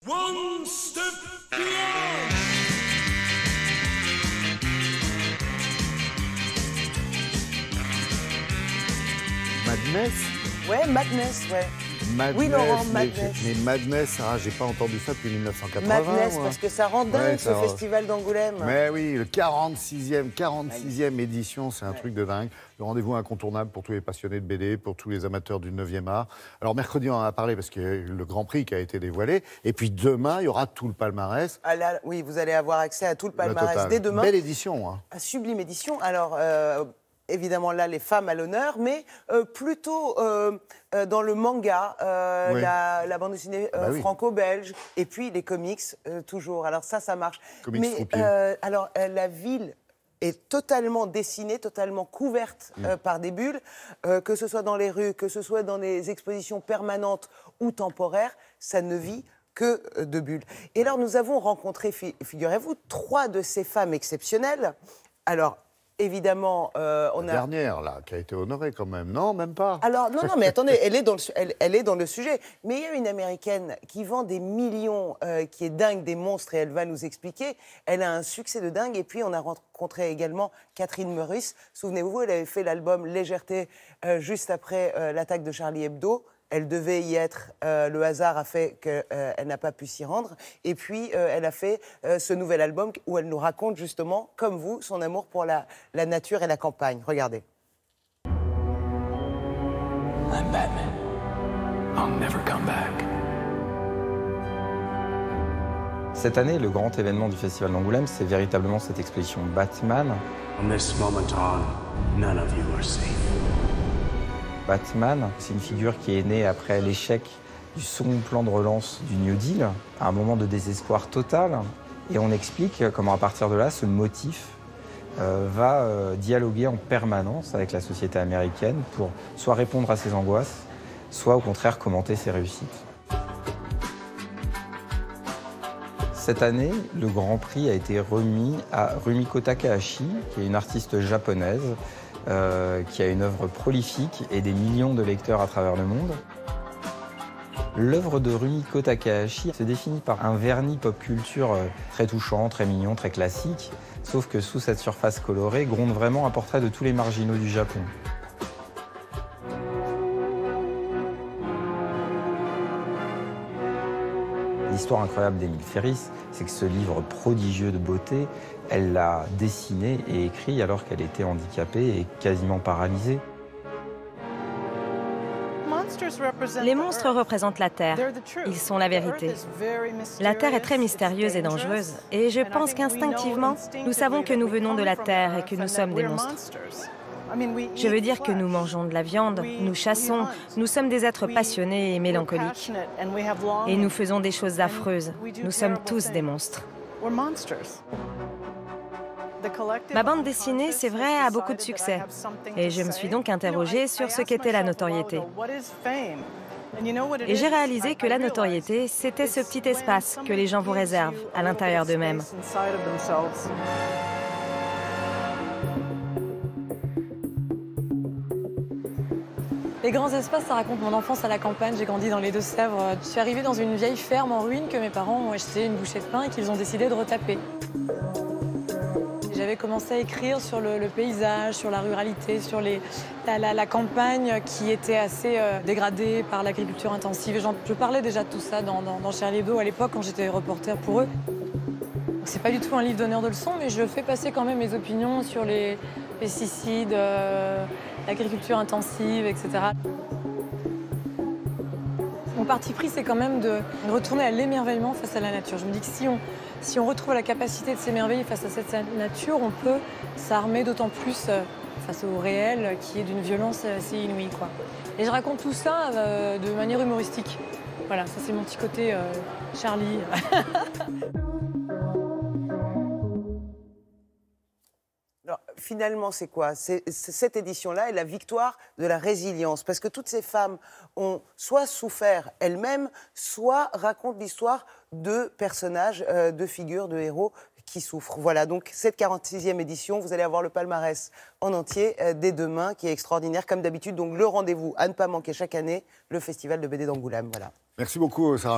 One step beyond. Madness? Ouais, Madness, ouais. Madness, Oui, Laurent, Madness. Mais Madness, j'ai pas entendu ça depuis 1980. Madness, moi. parce que ça rend dingue, Ouais, ce ça rend- festival d'Angoulême. Mais oui, le 46e édition, c'est un truc de dingue. Le rendez-vous incontournable pour tous les passionnés de BD, pour tous les amateurs du 9e art. Alors mercredi, on en a parlé parce qu'il y a eu le Grand Prix qui a été dévoilé. Et puis demain, il y aura tout le palmarès. Ah là, oui, vous allez avoir accès à tout le palmarès total. dès demain. Belle édition, hein. Ah, sublime édition. Alors, évidemment, là, les femmes à l'honneur, mais plutôt dans le manga, Oui. la bande dessinée Oui. franco-belge, et puis les comics, toujours. Alors ça marche. Comics mais troupier. la ville est totalement dessinée, totalement couverte par des bulles, que ce soit dans les rues, que ce soit dans les expositions permanentes ou temporaires, ça ne vit que de bulles. Et alors, nous avons rencontré, figurez-vous, 3 de ces femmes exceptionnelles. Alors, évidemment, on La a... dernière, là, qui a été honorée quand même. Non, même pas. Alors, non, mais attendez, elle est dans le sujet. Mais il y a une Américaine qui vend des millions, qui est dingue des monstres, et elle va nous expliquer. Elle a un succès de dingue. Et puis, on a rencontré également Catherine Meurice. Souvenez-vous, elle avait fait l'album Légèreté juste après l'attaque de Charlie Hebdo. Elle devait y être, le hasard a fait qu'elle n'a pas pu s'y rendre. Et puis, elle a fait ce nouvel album où elle nous raconte justement, comme vous, son amour pour la nature et la campagne. Regardez. I'm Batman. I'll never come back. Cette année, le grand événement du Festival d'Angoulême, c'est véritablement cette exposition Batman. From this moment on, none of you are safe. Batman, c'est une figure qui est née après l'échec du second plan de relance du New Deal, à un moment de désespoir total. Et on explique comment, à partir de là, ce motif va dialoguer en permanence avec la société américaine pour soit répondre à ses angoisses, soit au contraire commenter ses réussites. Cette année, le Grand Prix a été remis à Rumiko Takahashi, qui est une artiste japonaise, qui a une œuvre prolifique et des millions de lecteurs à travers le monde. L'œuvre de Rumiko Takahashi se définit par un vernis pop culture très touchant, très mignon, très classique, sauf que sous cette surface colorée gronde vraiment un portrait de tous les marginaux du Japon. L'histoire incroyable d'Émile Ferris, c'est que ce livre prodigieux de beauté, elle l'a dessiné et écrit alors qu'elle était handicapée et quasiment paralysée. Les monstres représentent la Terre. Ils sont la vérité. La Terre est très mystérieuse et dangereuse. Et je pense qu'instinctivement, nous savons que nous venons de la Terre et que nous sommes des monstres. Je veux dire que nous mangeons de la viande, nous chassons, nous sommes des êtres passionnés et mélancoliques. Et nous faisons des choses affreuses. Nous sommes tous des monstres. Ma bande dessinée, c'est vrai, a beaucoup de succès. Et je me suis donc interrogée sur ce qu'était la notoriété. Et j'ai réalisé que la notoriété, c'était ce petit espace que les gens vous réservent à l'intérieur d'eux-mêmes. Les grands espaces, ça raconte mon enfance à la campagne. J'ai grandi dans les Deux-Sèvres. Je suis arrivée dans une vieille ferme en ruine que mes parents ont acheté une bouchée de pain et qu'ils ont décidé de retaper. J'avais commencé à écrire sur le paysage, sur la ruralité, sur la campagne qui était assez dégradée par l'agriculture intensive. Et je parlais déjà de tout ça dans Charlie Hebdo à l'époque quand j'étais reporter pour eux. C'est pas du tout un livre d'honneur de leçons, mais je fais passer quand même mes opinions sur les pesticides, l'agriculture intensive, etc. Mon parti pris, c'est quand même de retourner à l'émerveillement face à la nature. Je me dis que si on retrouve la capacité de s'émerveiller face à cette nature, on peut s'armer d'autant plus face au réel qui est d'une violence assez inouïe, quoi. Et je raconte tout ça de manière humoristique. Voilà, ça c'est mon petit côté Charlie. Alors, finalement, c'est quoi? Cette édition-là est la victoire de la résilience. Parce que toutes ces femmes ont soit souffert elles-mêmes, soit racontent l'histoire de personnages, de figures, de héros qui souffrent. Voilà, donc cette 46e édition, vous allez avoir le palmarès en entier dès demain, qui est extraordinaire, comme d'habitude. Donc le rendez-vous à ne pas manquer chaque année, le Festival de BD d'Angoulême. Voilà. Merci beaucoup, Sarah.